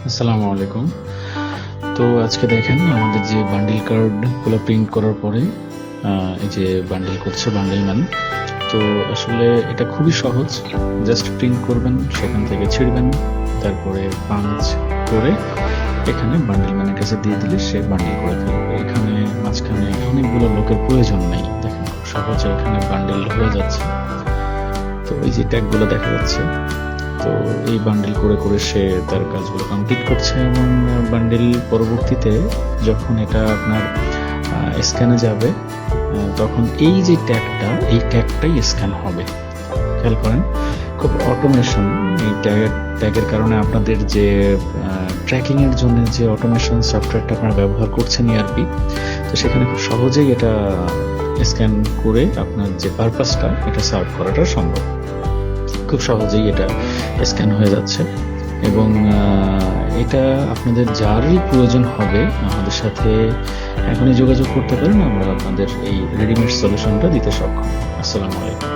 আসসালামু আলাইকুম। তো আজকে দেখেন আমাদের যে বান্ডিল কার্ডগুলো প্রিন্ট করার পরে এই যে বান্ডিল করছে বান্ডিল ম্যান। তো আসলে এটা খুবই সহজ। জাস্ট প্রিন্ট করবেন, সেখান থেকে ছিঁড়বেন, তারপরে পাঞ্চ করে এখানে বান্ডিল ম্যানের কাছে দিয়ে দিলে সে বান্ডিল করে ফেলবে। এখানে মাঝখানে অনেকগুলো লোকের প্রয়োজন নেই। দেখেন খুব সহজে এখানে বান্ডিল হয়ে যাচ্ছে। তো এই যে ট্যাগগুলো দেখা যাচ্ছে, তো এই বান্ডিল করে করে সে তার কাজগুলো কমপ্লিট করছে এবং বান্ডিল পরবর্তীতে যখন এটা আপনার স্ক্যানে যাবে তখন এই যে ট্যাগটা, এই ট্যাগটাই স্ক্যান হবে। খেয়াল করেন, খুব অটোমেশন। এই ট্যাগের কারণে আপনাদের যে ট্র্যাকিং এর জন্য যে অটোমেশন সফটওয়্যারটা আপনারা ব্যবহার করছেন ERP, তো সেখানে খুব সহজেই এটা স্ক্যান করে আপনার যে পারপাসটা এটা সার্ভ করাটা সম্ভব। খুব সহজেই এটা স্ক্যান হয়ে যাচ্ছে এবং এটা আপনাদের যারই প্রয়োজন হবে আমাদের সাথে এখনই যোগাযোগ করতে পারেন। আমরা আপনাদের এই রেডিমেড সলিউশনটা দিতে সক্ষম। আসসালামু আলাইকুম।